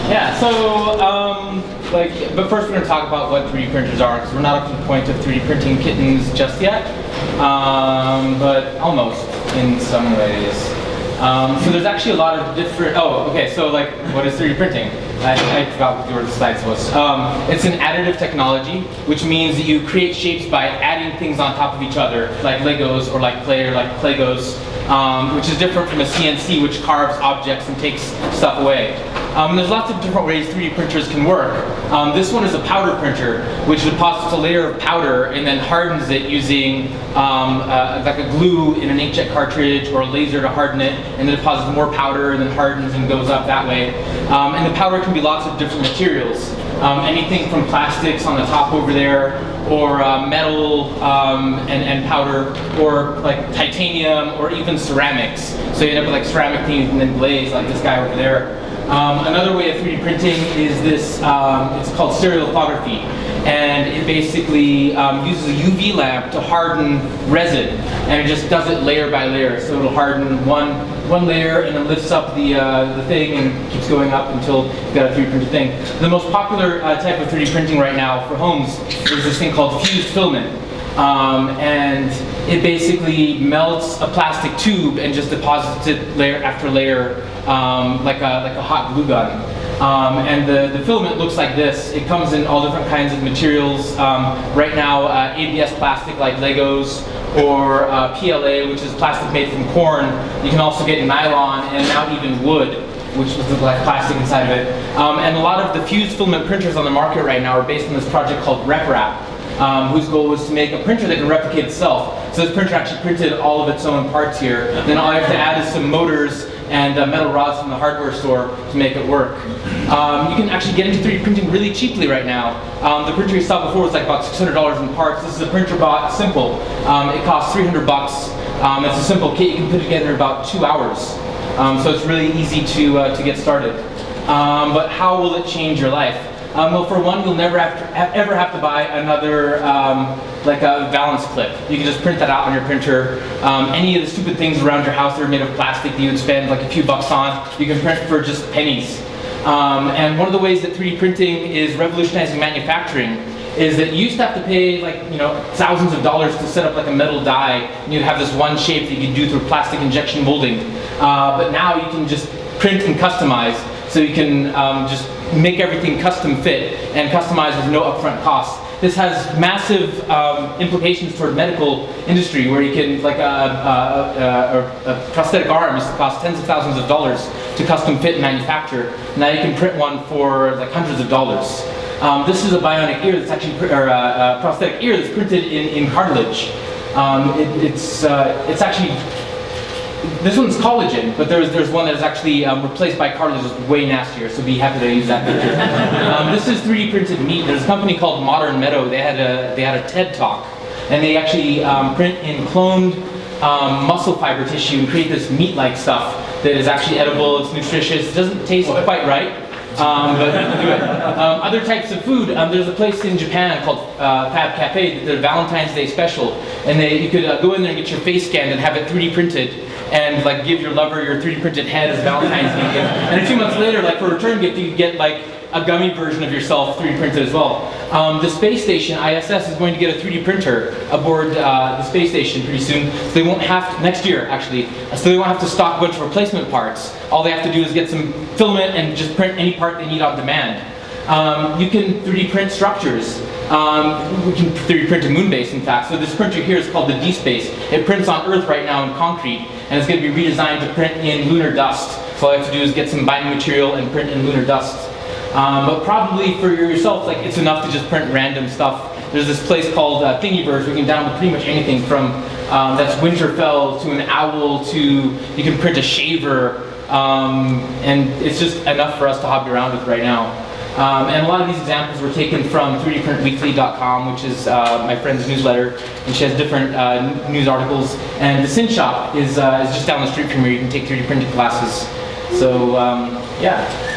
Yeah, so, but first we're going to talk about what 3D printers are, because we're not up to the point of 3D printing kittens just yet, but almost in some ways. So there's actually a lot of different, so what is 3D printing? I forgot what your slides was. It's an additive technology, which means that you create shapes by adding things on top of each other, like Legos or like clay or like Play-Gos, which is different from a CNC, which carves objects and takes stuff away. There's lots of different ways 3D printers can work. This one is a powder printer, which deposits a layer of powder and then hardens it using like a glue in an inkjet cartridge or a laser to harden it, and then deposits more powder and then hardens and goes up that way. And the powder can be lots of different materials. Anything from plastics on the top over there, or metal and powder, or like titanium, or even ceramics. So you end up with like ceramic things and then glaze, like this guy over there. Another way of 3D printing is this, it's called stereolithography. And it basically uses a UV lamp to harden resin, and it just does it layer by layer. So it'll harden one layer and then lifts up the thing and keeps going up until you've got a 3D printed thing. The most popular type of 3D printing right now for homes is this thing called fused filament. And it basically melts a plastic tube and just deposits it layer after layer, like a hot glue gun. And the filament looks like this. It comes in all different kinds of materials. Right now, ABS plastic like Legos, or PLA, which is plastic made from corn. You can also get nylon and now even wood, which is like plastic inside of it. And a lot of the fused filament printers on the market right now are based on this project called RepRap, whose goal was to make a printer that can replicate itself. So this printer actually printed all of its own parts here. Then all you have to add is some motors and metal rods from the hardware store to make it work. You can actually get into 3D printing really cheaply right now. The printer you saw before was like about $600 in parts. This is a printer bot Simple. It costs 300 bucks. It's a simple kit. You can put it together in about 2 hours. So it's really easy to get started. But how will it change your life? Well, for one, you'll never ever have to buy another like a valance clip. You can just print that out on your printer. Any of the stupid things around your house that are made of plastic that you would spend like a few bucks on, you can print for just pennies. And one of the ways that 3D printing is revolutionizing manufacturing is that you used to have to pay thousands of dollars to set up like a metal die, and you'd have this one shape that you could do through plastic injection molding. But now you can just print and customize, so you can just make everything custom fit and customize with no upfront costs. This has massive implications toward medical industry, where you can, like a prosthetic arm used to cost tens of thousands of dollars to custom fit and manufacture. Now you can print one for like hundreds of dollars. This is a bionic ear that's actually, or a prosthetic ear that's printed in cartilage. It's actually, this one's collagen, but there's one that's actually replaced by cartilage, is way nastier, so be happy to use that picture. This is 3D printed meat. There's a company called Modern Meadow. They had a TED Talk, and they actually print in cloned muscle fiber tissue and create this meat-like stuff that is actually edible. It's nutritious. It doesn't taste quite right, but you can do it. Other types of food. There's a place in Japan called Fab Cafe that did a Valentine's Day special, and you could go in there and get your face scanned and have it 3D printed, and like give your lover your 3D printed head as Valentine's Day gift. And a few months later, like for a return gift, you could get like a gummy version of yourself 3D printed as well. The space station, ISS, is going to get a 3D printer aboard the space station pretty soon. So they won't have to, next year actually, so they won't have to stock a bunch of replacement parts. All they have to do is get some filament and just print any part they need on demand. You can 3D print structures. We can 3D print a moon base, in fact. So this printer here is called the D-Space. It prints on Earth right now in concrete, and it's going to be redesigned to print in lunar dust. So all you have to do is get some binding material and print in lunar dust. But probably for yourself, like, it's enough to just print random stuff. There's this place called Thingiverse where you can download pretty much anything from that's Winterfell to an owl to you can print a shaver, and it's just enough for us to hobby around with right now. And a lot of these examples were taken from 3dprintweekly.com, which is my friend's newsletter, and she has different news articles. And the Sin Shop is just down the street from here. You can take 3D printing classes. So yeah.